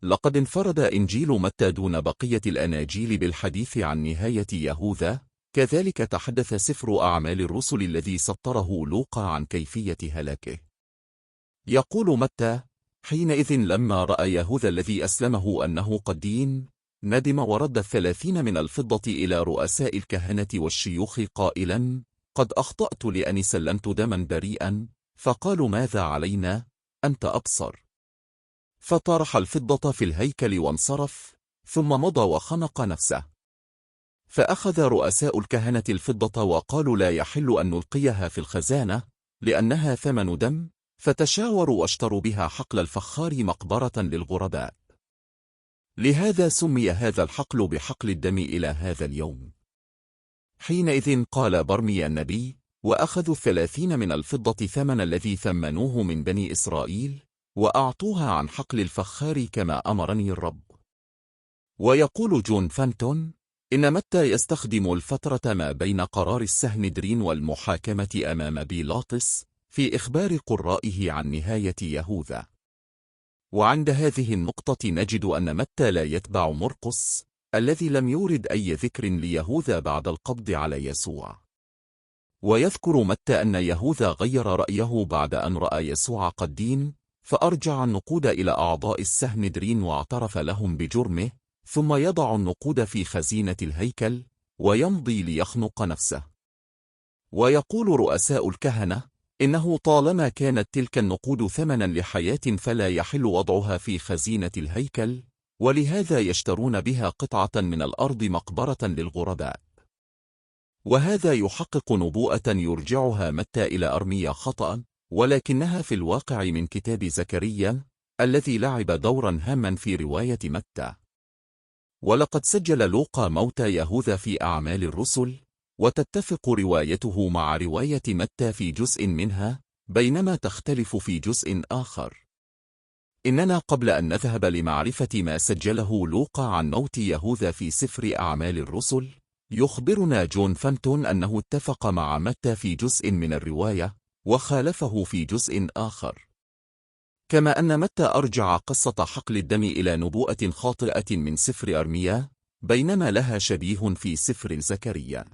لقد انفرد إنجيل متى دون بقية الأناجيل بالحديث عن نهاية يهوذا، كذلك تحدث سفر أعمال الرسل الذي سطره لوقا عن كيفية هلاكه. يقول متى: حينئذ لما رأى يهوذا الذي أسلمه أنه قد دين، ندم ورد 30 من الفضة إلى رؤساء الكهنة والشيوخ قائلا: قد أخطأت لأني سلمت دما بريئا. فقالوا: ماذا علينا؟ أنت أبصر. فطرح الفضة في الهيكل وانصرف، ثم مضى وخنق نفسه. فأخذ رؤساء الكهنة الفضة وقالوا: لا يحل أن نلقيها في الخزانة لأنها ثمن دم، فتشاوروا واشتروا بها حقل الفخار مقبرة للغرباء. لهذا سمي هذا الحقل بحقل الدم إلى هذا اليوم. حينئذ قال برميا النبي: وأخذوا 30 من الفضة ثمن الذي ثمنوه من بني إسرائيل، وأعطوها عن حقل الفخار كما أمرني الرب. ويقول جون فانتون: إن متى يستخدم الفترة ما بين قرار السهندرين والمحاكمة أمام بيلاطس في إخبار قرائه عن نهاية يهوذا. وعند هذه النقطة نجد أن متى لا يتبع مرقس الذي لم يورد أي ذكر ليهوذا بعد القبض على يسوع. ويذكر متى أن يهوذا غير رأيه بعد أن رأى يسوع قد دين، فأرجع النقود إلى أعضاء السهندرين واعترف لهم بجرمه، ثم يضع النقود في خزينة الهيكل ويمضي ليخنق نفسه. ويقول رؤساء الكهنة: إنه طالما كانت تلك النقود ثمنا لحياة فلا يحل وضعها في خزينة الهيكل، ولهذا يشترون بها قطعة من الأرض مقبرة للغرباء. وهذا يحقق نبوءة يرجعها متى إلى أرميا خطأ، ولكنها في الواقع من كتاب زكريا الذي لعب دورا هاما في رواية متى. ولقد سجل لوقا موت يهوذا في أعمال الرسل، وتتفق روايته مع رواية متى في جزء منها، بينما تختلف في جزء آخر. إننا قبل أن نذهب لمعرفة ما سجله لوقا عن موت يهوذا في سفر أعمال الرسل، يخبرنا جون فانتون أنه اتفق مع متى في جزء من الرواية وخالفه في جزء آخر. كما أن متى أرجع قصة حقل الدم إلى نبوءة خاطئة من سفر أرميا، بينما لها شبيه في سفر زكريا.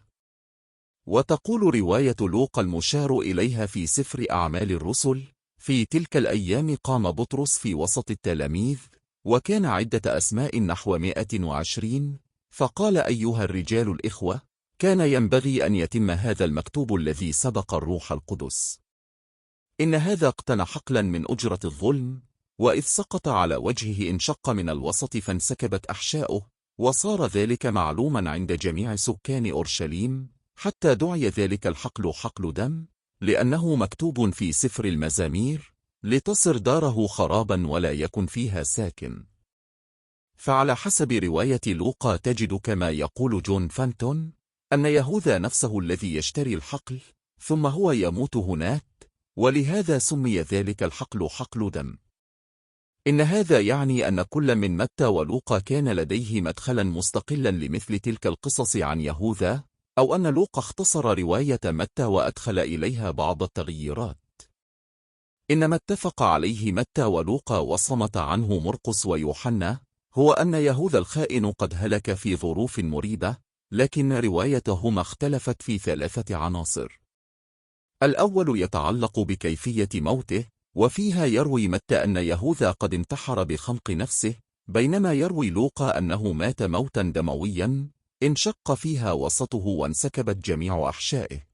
وتقول رواية لوقا المشار إليها في سفر أعمال الرسل: في تلك الأيام قام بطرس في وسط التلاميذ، وكان عدة أسماء نحو 120، فقال: أيها الرجال الإخوة، كان ينبغي أن يتم هذا المكتوب الذي سبق الروح القدس. إن هذا اقتنى حقلا من أجرة الظلم، وإذ سقط على وجهه انشق من الوسط فانسكبت أحشاؤه، وصار ذلك معلوما عند جميع سكان أورشليم، حتى دعي ذلك الحقل حقل دم، لأنه مكتوب في سفر المزامير: لتصر داره خرابا ولا يكن فيها ساكن. فعلى حسب رواية لوقا تجد كما يقول جون فانتون أن يهوذا نفسه الذي يشتري الحقل، ثم هو يموت هناك، ولهذا سمي ذلك الحقل حقل دم. إن هذا يعني أن كل من متى ولوقا كان لديه مدخلا مستقلا لمثل تلك القصص عن يهوذا، أو أن لوقا اختصر رواية متى وأدخل إليها بعض التغييرات. إنما اتفق عليه متى ولوقا وصمت عنه مرقس ويوحنا هو أن يهوذا الخائن قد هلك في ظروف مريبة، لكن روايتهما اختلفت في 3 عناصر. الأول يتعلق بكيفية موته، وفيها يروي متى أن يهوذا قد انتحر بخنق نفسه، بينما يروي لوقا أنه مات موتا دمويا انشق فيها وسطه وانسكبت جميع أحشائه.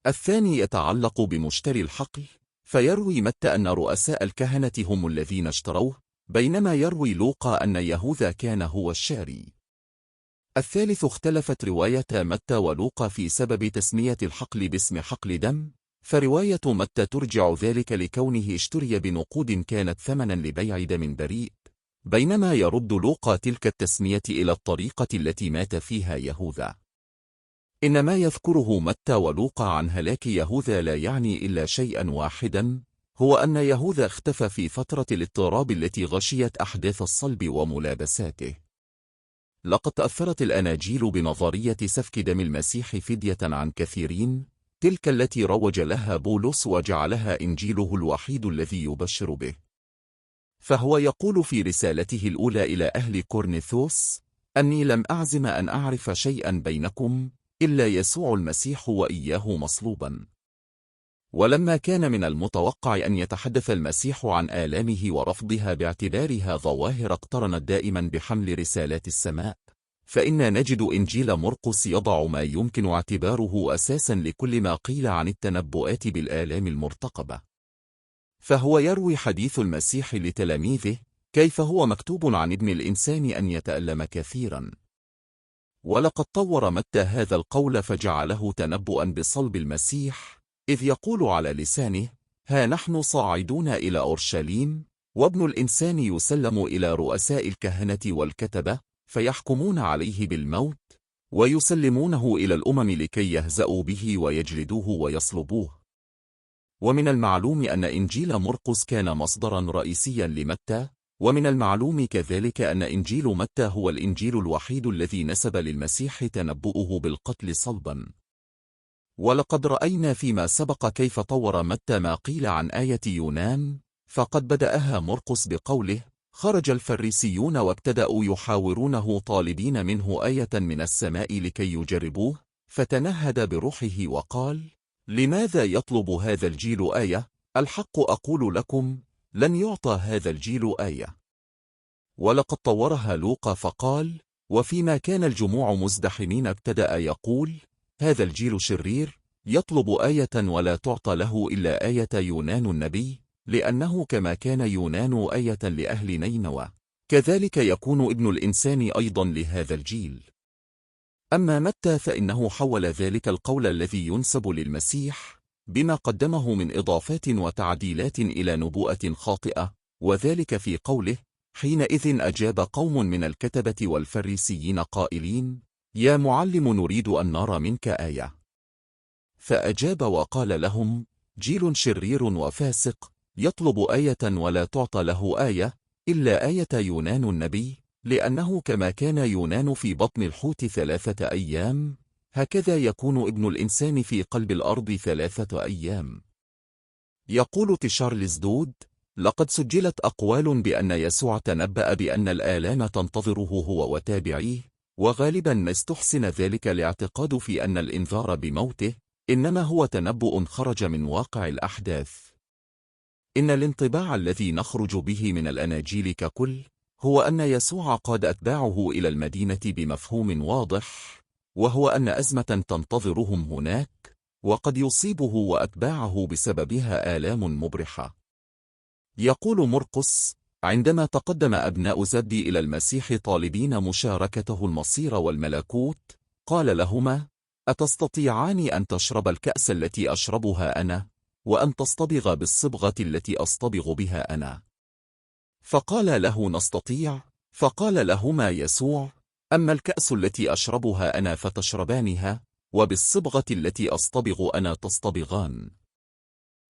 الثاني يتعلق بمشتري الحقل، فيروي متى أن رؤساء الكهنة هم الذين اشتروه، بينما يروي لوقا أن يهوذا كان هو الشاري. الثالث اختلفت رواية متى ولوقا في سبب تسمية الحقل باسم حقل دم، فرواية متى ترجع ذلك لكونه اشتري بنقود كانت ثمنا لبيع دم بريء، بينما يرد لوقا تلك التسمية إلى الطريقة التي مات فيها يهوذا. إن ما يذكره متى ولوقا عن هلاك يهوذا لا يعني إلا شيئا واحدا، هو أن يهوذا اختفى في فترة الاضطراب التي غشيت أحداث الصلب وملابساته. لقد تأثرت الأناجيل بنظرية سفك دم المسيح فدية عن كثيرين، تلك التي روج لها بولس وجعلها إنجيله الوحيد الذي يبشر به. فهو يقول في رسالته الأولى إلى أهل كورنثوس: أني لم أعزم أن أعرف شيئا بينكم إلا يسوع المسيح وإياه مصلوبا. ولما كان من المتوقع أن يتحدث المسيح عن آلامه ورفضها باعتبارها ظواهر اقترنت دائما بحمل رسالات السماء، فإن نجد إنجيل مرقس يضع ما يمكن اعتباره أساسا لكل ما قيل عن التنبؤات بالآلام المرتقبة. فهو يروي حديث المسيح لتلاميذه كيف هو مكتوب عن ابن الإنسان أن يتألم كثيرا. ولقد طور متى هذا القول فجعله تنبؤا بصلب المسيح، إذ يقول على لسانه: ها نحن صاعدون إلى أورشليم، وابن الإنسان يسلم إلى رؤساء الكهنة والكتبة، فيحكمون عليه بالموت، ويسلمونه إلى الأمم لكي يهزأوا به ويجلدوه ويصلبوه. ومن المعلوم أن إنجيل مرقس كان مصدرا رئيسيا لمتى، ومن المعلوم كذلك أن إنجيل متى هو الإنجيل الوحيد الذي نسب للمسيح تنبؤه بالقتل صلبا. ولقد رأينا فيما سبق كيف طور متى ما قيل عن آية يونان، فقد بدأها مرقس بقوله: خرج الفريسيون وابتدأوا يحاورونه طالبين منه آية من السماء لكي يجربوه، فتنهد بروحه وقال: لماذا يطلب هذا الجيل آية؟ الحق أقول لكم، لن يعطى هذا الجيل آية. ولقد طورها لوقا فقال: وفيما كان الجموع مزدحمين ابتدأ يقول: هذا الجيل شرير، يطلب آية ولا تعطى له إلا آية يونان النبي، لأنه كما كان يونان آية لأهل نينوى، كذلك يكون ابن الإنسان أيضا لهذا الجيل. أما متى فإنه حول ذلك القول الذي ينسب للمسيح بما قدمه من إضافات وتعديلات إلى نبوءة خاطئة، وذلك في قوله: حينئذ أجاب قوم من الكتبة والفريسيين قائلين: يا معلم نريد أن نرى منك آية. فأجاب وقال لهم: جيل شرير وفاسق، يطلب آية ولا تعطى له آية إلا آية يونان النبي، لأنه كما كان يونان في بطن الحوت 3 أيام، هكذا يكون ابن الإنسان في قلب الأرض 3 أيام. يقول تشارلز دود: لقد سجلت أقوال بأن يسوع تنبأ بأن الآلام تنتظره هو وتابعيه، وغالبا ما استحسن ذلك الاعتقاد في أن الإنذار بموته إنما هو تنبؤ خرج من واقع الأحداث. إن الانطباع الذي نخرج به من الأناجيل ككل هو أن يسوع قاد أتباعه إلى المدينة بمفهوم واضح، وهو أن أزمة تنتظرهم هناك، وقد يصيبه وأتباعه بسببها آلام مبرحة. يقول مرقس: عندما تقدم أبناء زبدي إلى المسيح طالبين مشاركته المصير والملكوت، قال لهما: أتستطيعان أن تشرب الكأس التي أشربها أنا، وأن تصطبغ بالصبغة التي أصطبغ بها أنا؟ فقال له: نستطيع. فقال لهما يسوع: أما الكأس التي أشربها أنا فتشربانها، وبالصبغة التي أصطبغ أنا تصطبغان.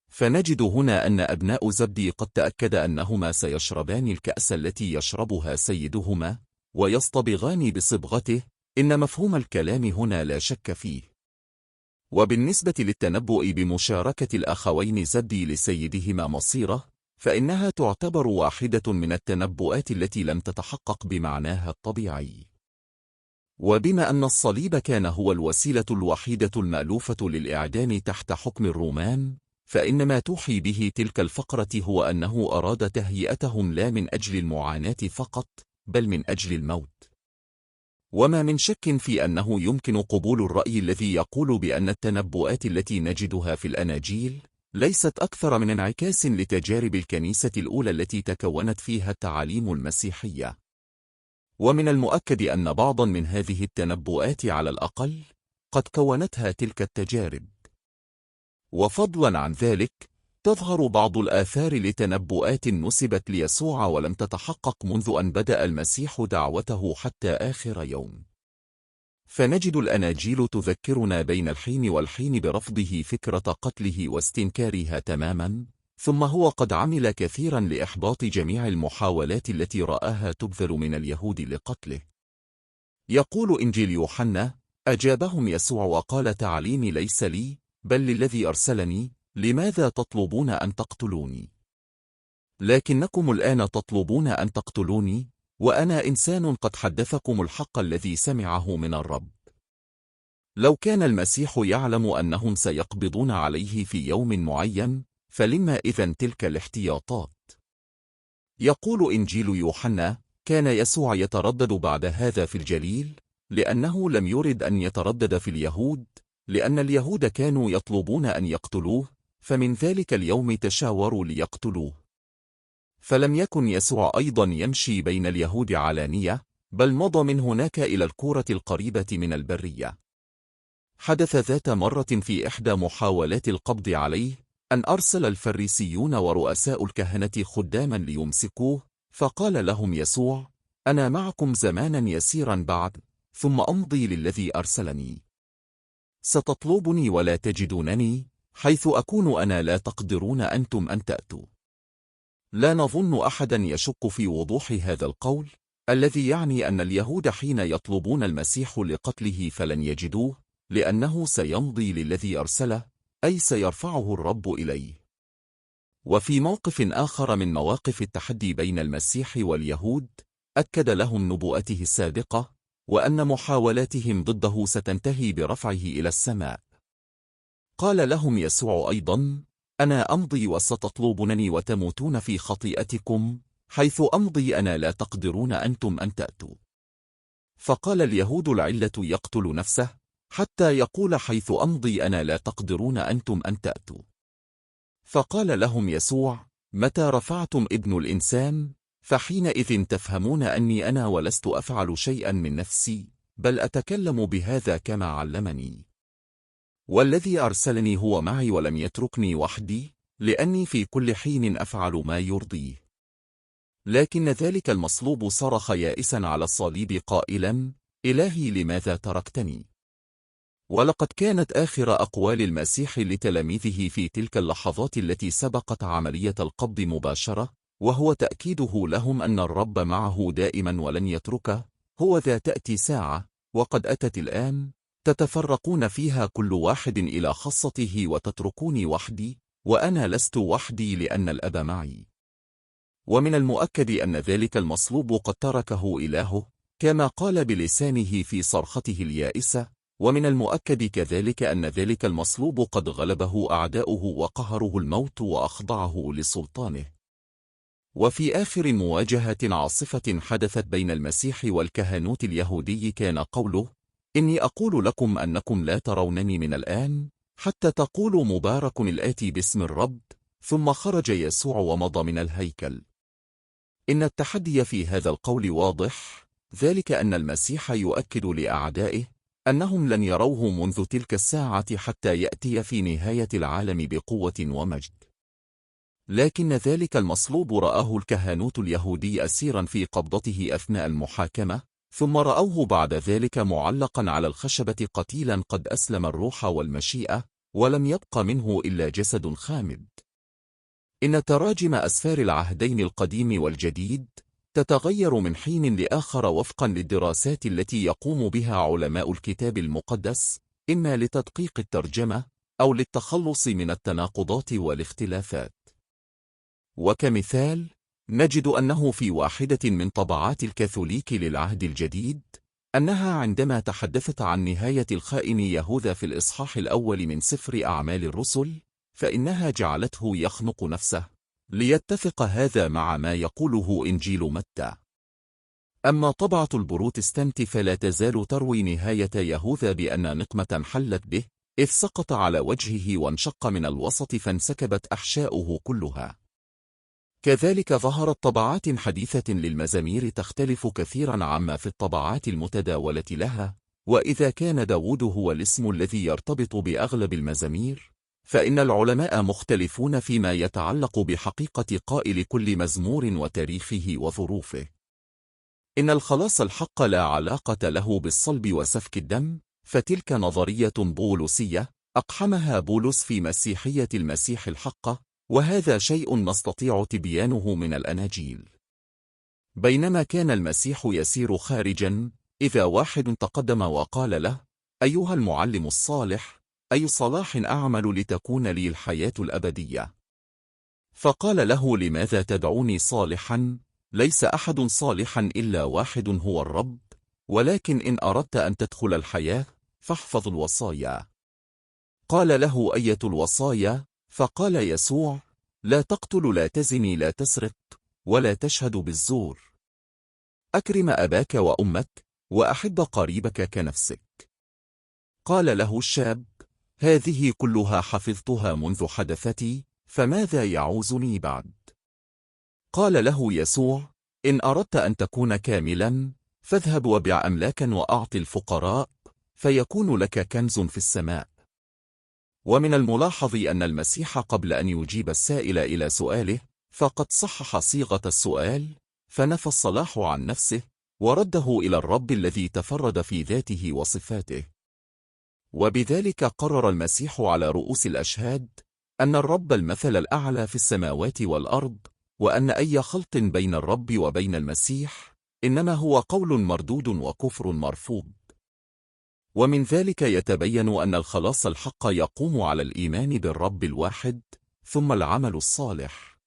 فنجد هنا أن أبناء زبدي قد تأكد أنهما سيشربان الكأس التي يشربها سيدهما، ويصطبغان بصبغته. إن مفهوم الكلام هنا لا شك فيه. وبالنسبة للتنبؤ بمشاركة الأخوين زبدي لسيدهما مصيره، فإنها تعتبر واحدة من التنبؤات التي لم تتحقق بمعناها الطبيعي. وبما أن الصليب كان هو الوسيلة الوحيدة المألوفة للإعدام تحت حكم الرومان، فإن ما توحي به تلك الفقرة هو أنه أراد تهيئتهم لا من أجل المعاناة فقط، بل من أجل الموت. وما من شك في أنه يمكن قبول الرأي الذي يقول بأن التنبؤات التي نجدها في الأناجيل ليست أكثر من انعكاس لتجارب الكنيسة الأولى التي تكونت فيها التعاليم المسيحية. ومن المؤكد أن بعضا من هذه التنبؤات على الأقل قد كونتها تلك التجارب. وفضلا عن ذلك، تظهر بعض الآثار لتنبؤات نسبت ليسوع ولم تتحقق منذ أن بدأ المسيح دعوته حتى آخر يوم. فنجد الأناجيل تذكرنا بين الحين والحين برفضه فكرة قتله واستنكارها تماما، ثم هو قد عمل كثيرا لإحباط جميع المحاولات التي رآها تبذل من اليهود لقتله. يقول إنجيل يوحنا: أجابهم يسوع وقال: تعليمي ليس لي، بل للذي أرسلني، لماذا تطلبون أن تقتلوني؟ لكنكم الآن تطلبون أن تقتلوني، وأنا إنسان قد حدثكم الحق الذي سمعه من الرب. لو كان المسيح يعلم أنهم سيقبضون عليه في يوم معين، فلما إذن تلك الاحتياطات؟ يقول إنجيل يوحنا: كان يسوع يتردد بعد هذا في الجليل، لأنه لم يرد أن يتردد في اليهود، لأن اليهود كانوا يطلبون أن يقتلوه، فمن ذلك اليوم تشاوروا ليقتلوه. فلم يكن يسوع أيضا يمشي بين اليهود علانية، بل مضى من هناك إلى الكورة القريبة من البرية. حدث ذات مرة في إحدى محاولات القبض عليه أن أرسل الفريسيون ورؤساء الكهنة خداما ليمسكوه، فقال لهم يسوع: أنا معكم زمانا يسيرا بعد، ثم أمضي للذي أرسلني. ستطلبني ولا تجدونني، حيث أكون أنا لا تقدرون أنتم أن تأتوا. لا نظن أحدا يشك في وضوح هذا القول، الذي يعني أن اليهود حين يطلبون المسيح لقتله فلن يجدوه، لأنه سيمضي للذي أرسله، أي سيرفعه الرب إليه. وفي موقف آخر من مواقف التحدي بين المسيح واليهود، أكد لهم نبوءته السابقة، وأن محاولاتهم ضده ستنتهي برفعه إلى السماء. قال لهم يسوع أيضا: أنا أمضي وستطلبونني وتموتون في خطيئتكم، حيث أمضي أنا لا تقدرون أنتم أن تأتوا. فقال اليهود: العلة يقتل نفسه، حتى يقول: حيث أمضي أنا لا تقدرون أنتم أن تأتوا. فقال لهم يسوع: متى رفعتم ابن الإنسان، فحينئذ تفهمون أني أنا ولست أفعل شيئا من نفسي، بل أتكلم بهذا كما علمني. والذي أرسلني هو معي ولم يتركني وحدي، لأني في كل حين أفعل ما يرضيه. لكن ذلك المصلوب صرخ يائسا على الصليب قائلا: إلهي لماذا تركتني؟ ولقد كانت آخر أقوال المسيح لتلاميذه في تلك اللحظات التي سبقت عملية القبض مباشرة، وهو تأكيده لهم أن الرب معه دائما ولن يتركه. هو ذا تأتي ساعة، وقد أتت الآن، تتفرقون فيها كل واحد إلى خاصته وتتركوني وحدي، وأنا لست وحدي لأن الأب معي. ومن المؤكد أن ذلك المصلوب قد تركه إلهه، كما قال بلسانه في صرخته اليائسة، ومن المؤكد كذلك أن ذلك المصلوب قد غلبه أعداؤه وقهره الموت وأخضعه لسلطانه. وفي آخر مواجهة عاصفة حدثت بين المسيح والكهنوت اليهودي كان قوله: إني أقول لكم أنكم لا ترونني من الآن، حتى تقولوا مبارك الآتي باسم الرب. ثم خرج يسوع ومضى من الهيكل. إن التحدي في هذا القول واضح، ذلك أن المسيح يؤكد لأعدائه أنهم لن يروه منذ تلك الساعة حتى يأتي في نهاية العالم بقوة ومجد. لكن ذلك المصلوب رآه الكهنوت اليهودي أسيرا في قبضته أثناء المحاكمة، ثم رأوه بعد ذلك معلقا على الخشبة قتيلا قد أسلم الروح والمشيئة، ولم يبق منه إلا جسد خامد. إن تراجم أسفار العهدين القديم والجديد تتغير من حين لآخر وفقا للدراسات التي يقوم بها علماء الكتاب المقدس، إما لتدقيق الترجمة أو للتخلص من التناقضات والاختلافات. وكمثال، نجد أنه في واحدة من طبعات الكاثوليك للعهد الجديد، أنها عندما تحدثت عن نهاية الخائن يهوذا في الإصحاح الأول من سفر أعمال الرسل، فإنها جعلته يخنق نفسه، ليتفق هذا مع ما يقوله إنجيل متى. أما طبعة البروتستانت فلا تزال تروي نهاية يهوذا بأن نقمة حلت به، إذ سقط على وجهه وانشق من الوسط فانسكبت أحشاؤه كلها. كذلك ظهرت طبعات حديثة للمزامير تختلف كثيرا عما في الطبعات المتداولة لها، وإذا كان داود هو الاسم الذي يرتبط بأغلب المزامير، فإن العلماء مختلفون فيما يتعلق بحقيقة قائل كل مزمور وتاريخه وظروفه. إن الخلاص الحق لا علاقة له بالصلب وسفك الدم، فتلك نظرية بولسية أقحمها بولس في مسيحية المسيح الحقة، وهذا شيء نستطيع تبيانه من الأناجيل. بينما كان المسيح يسير خارجا، إذا واحد تقدم وقال له: أيها المعلم الصالح، أي صلاح أعمل لتكون لي الحياة الأبدية؟ فقال له: لماذا تدعوني صالحا؟ ليس أحد صالحا إلا واحد هو الرب، ولكن إن أردت أن تدخل الحياة فاحفظ الوصايا. قال له: أية الوصايا؟ فقال يسوع: لا تقتل، لا تزني، لا تسرق، ولا تشهد بالزور، أكرم أباك وأمك، وأحب قريبك كنفسك. قال له الشاب: هذه كلها حفظتها منذ حدثتي، فماذا يعوزني بعد؟ قال له يسوع: إن أردت أن تكون كاملا فاذهب وبع أملاكا وأعط الفقراء، فيكون لك كنز في السماء. ومن الملاحظ أن المسيح قبل أن يجيب السائل إلى سؤاله فقد صحح صيغة السؤال، فنفى الصلاح عن نفسه ورده إلى الرب الذي تفرد في ذاته وصفاته. وبذلك قرر المسيح على رؤوس الأشهاد أن الرب المثل الأعلى في السماوات والأرض، وأن أي خلط بين الرب وبين المسيح إنما هو قول مردود وكفر مرفوض. ومن ذلك يتبين أن الخلاص الحق يقوم على الإيمان بالرب الواحد ثم العمل الصالح.